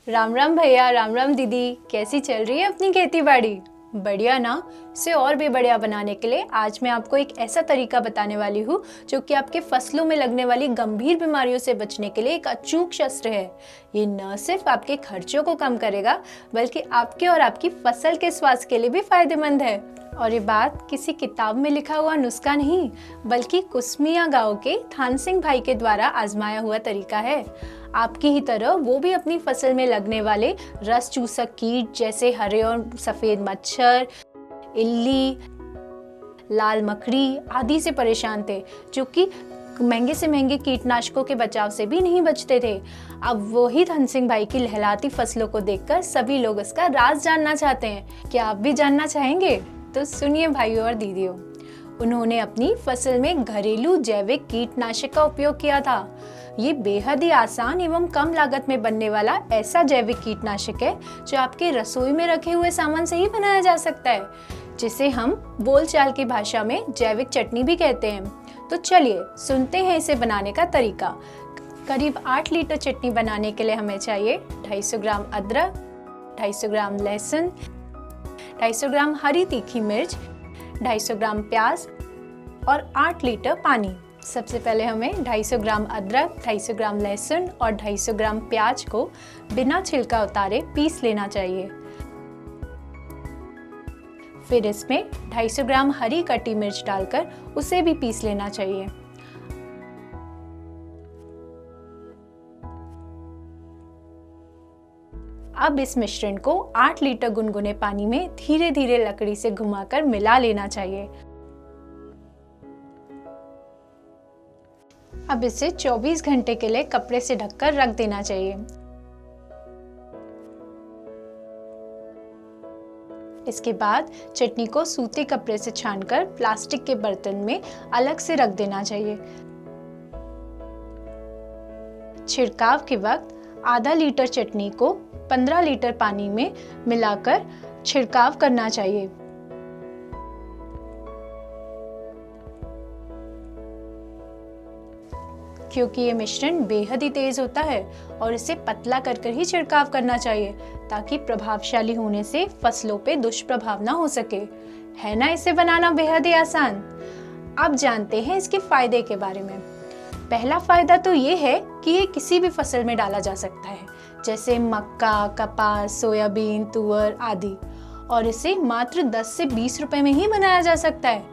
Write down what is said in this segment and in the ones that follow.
राम राम भैया, राम राम दीदी। कैसी चल रही है अपनी खेती बाड़ी? बढ़िया ना। इसे और भी बढ़िया बनाने के लिए आज मैं आपको एक ऐसा तरीका बताने वाली हूँ जो कि आपके फसलों में लगने वाली गंभीर बीमारियों से बचने के लिए एक अचूक शस्त्र है। ये न सिर्फ आपके खर्चों को कम करेगा बल्कि आपके और आपकी फसल के स्वास्थ्य के लिए भी फायदेमंद है। और ये बात किसी किताब में लिखा हुआ नुस्खा नहीं बल्कि कुसमिया गांव के थान सिंह भाई के द्वारा आजमाया हुआ तरीका है। आपकी ही तरह वो भी अपनी फसल में लगने वाले रस चूसक कीट जैसे हरे और सफेद मच्छर, इल्ली, लाल मकड़ी आदि से परेशान थे, जो कि महंगे से महंगे कीटनाशकों के बचाव से भी नहीं बचते थे। अब वही धन सिंह भाई की लहलाती फसलों को देखकर सभी लोग इसका राज जानना चाहते हैं। क्या आप भी जानना चाहेंगे? तो सुनिए भाइयों और दीदियों, उन्होंने अपनी फसल में घरेलू जैविक कीटनाशक का उपयोग किया था। ये बेहद ही आसान एवं कम लागत में बनने वाला ऐसा जैविक कीटनाशक है जो आपके रसोई में रखे हुए सामान से ही बनाया जा सकता है, जिसे हम बोलचाल की भाषा में जैविक चटनी भी कहते हैं। तो चलिए सुनते हैं इसे बनाने का तरीका। करीब 8 लीटर चटनी बनाने के लिए हमें चाहिए 250 ग्राम अदरक, 250 ग्राम लहसुन, 250 ग्राम हरी तीखी मिर्च, 250 ग्राम प्याज और 8 लीटर पानी। सबसे पहले हमें 250 ग्राम अदरक, 250 ग्राम लहसुन और 250 ग्राम प्याज को बिना छिलका उतारे पीस लेना चाहिए। फिर इसमें 250 ग्राम हरी कटी मिर्च डालकर उसे भी पीस लेना चाहिए। अब इस मिश्रण को 8 लीटर गुनगुने पानी में धीरे धीरे लकड़ी से घुमाकर मिला लेना चाहिए। अब इसे 24 घंटे के लिए कपड़े से ढककर रख देना चाहिए। इसके बाद चटनी को सूती कपड़े से छानकर प्लास्टिक के बर्तन में अलग से रख देना चाहिए। छिड़काव के वक्त आधा लीटर चटनी को 15 लीटर पानी में मिलाकर छिड़काव करना चाहिए। क्योंकि ये मिश्रण बेहद ही तेज होता है और इसे पतला कर ही छिड़काव करना चाहिए ताकि प्रभावशाली होने से फसलों पे दुष्प्रभाव ना हो सके। है ना इसे बनाना बेहद ही आसान। अब जानते हैं इसके फायदे के बारे में। पहला फायदा तो ये है कि ये किसी भी फसल में डाला जा सकता है, जैसे मक्का, कपास, सोयाबीन, तुअर आदि, और इसे मात्र 10 से 20 रुपए में ही बनाया जा सकता है,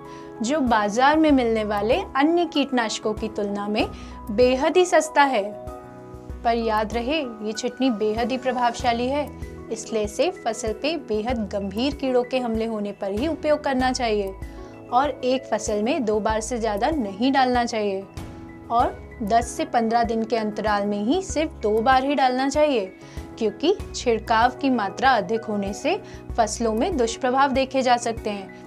जो बाजार में मिलने वाले अन्य कीटनाशकों की तुलना में बेहद ही सस्ता है। पर याद रहे, ये चटनी बेहद ही प्रभावशाली है, इसलिए इसे फसल पे बेहद गंभीर कीड़ों के हमले होने पर ही उपयोग करना चाहिए और एक फसल में 2 बार से ज्यादा नहीं डालना चाहिए और 10 से 15 दिन के अंतराल में ही सिर्फ 2 बार ही डालना चाहिए, क्योंकि छिड़काव की मात्रा अधिक होने से फसलों में दुष्प्रभाव देखे जा सकते हैं।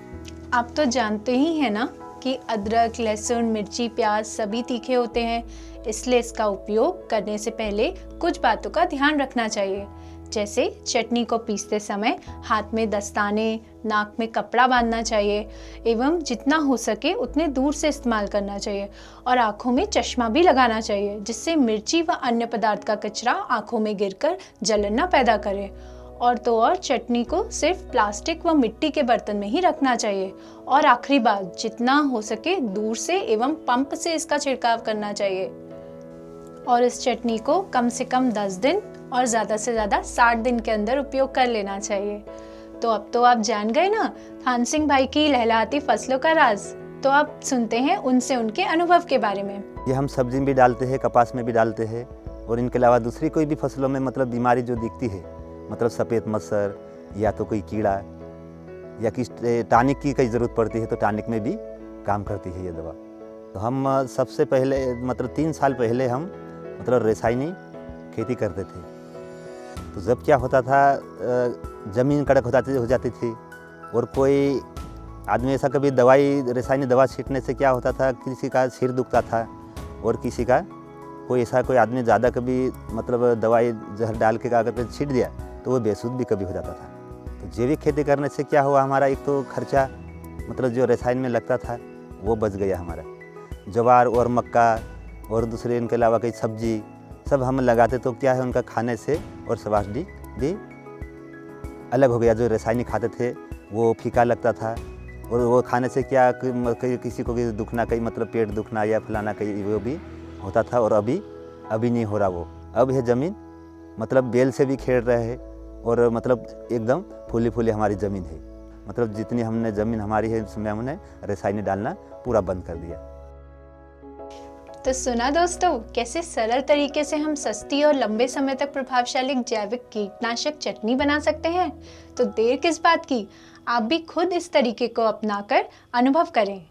आप तो जानते ही हैं ना कि अदरक, लहसुन, मिर्ची, प्याज सभी तीखे होते हैं, इसलिए इसका उपयोग करने से पहले कुछ बातों का ध्यान रखना चाहिए, जैसे चटनी को पीसते समय हाथ में दस्ताने, नाक में कपड़ा बांधना चाहिए एवं जितना हो सके उतने दूर से इस्तेमाल करना चाहिए और आँखों में चश्मा भी लगाना चाहिए, जिससे मिर्ची व अन्य पदार्थ का कचरा आँखों में गिरकर जलन न पैदा करे। और तो और चटनी को सिर्फ प्लास्टिक व मिट्टी के बर्तन में ही रखना चाहिए। और आखिरी बात, जितना हो सके दूर से एवं पंप से इसका छिड़काव करना चाहिए। और इस चटनी को कम से कम 10 दिन और ज़्यादा से ज़्यादा 60 दिन के अंदर उपयोग कर लेना चाहिए। तो अब तो आप जान गए ना थान सिंह भाई की लहलाती फसलों का राज। तो आप सुनते हैं उनसे उनके अनुभव के बारे में। ये हम सब्जी में भी डालते हैं, कपास में भी डालते हैं, और इनके अलावा दूसरी कोई भी फसलों में मतलब बीमारी जो दिखती है, मतलब सफ़ेद मच्छर या तो कोई कीड़ा या किस टॉनिक की कई ज़रूरत पड़ती है, तो टॉनिक में भी काम करती है ये दवा। तो हम सबसे पहले मतलब 3 साल पहले हम मतलब रासायनिक खेती करते थे। तो जब क्या होता था, ज़मीन कड़क हो जाती थी और कोई आदमी ऐसा कभी दवाई रासायनिक दवा छींटने से क्या होता था, किसी का सिर दुखता था और किसी का कोई आदमी ज़्यादा कभी मतलब दवाई जहर डाल के अगर छींट दिया तो वो बेसुध भी कभी हो जाता था। तो जैविक खेती करने से क्या हुआ, हमारा एक तो खर्चा मतलब जो रसायन में लगता था वो बच गया हमारा। ज्वार और मक्का और दूसरे इनके अलावा कई सब्जी सब हम लगाते तो क्या है उनका खाने से और स्वास्थ्य भी अलग हो गया। जो रासायनिक खाते थे वो फीका लगता था और वो खाने से क्या किसी को भी दुखना, कहीं मतलब पेट दुखना या फलाना कहीं वो भी होता था। और अभी नहीं हो रहा वो। अब है ज़मीन मतलब बेल से भी खेड़ रहे हैं और मतलब एकदम फूली फूली हमारी ज़मीन है। मतलब जितनी हमने ज़मीन हमारी है उसमें हमने रासायनिक डालना पूरा बंद कर दिया। तो सुना दोस्तों, कैसे सरल तरीके से हम सस्ती और लंबे समय तक प्रभावशाली जैविक कीटनाशक चटनी बना सकते हैं। तो देर किस बात की, आप भी खुद इस तरीके को अपनाकर अनुभव करें।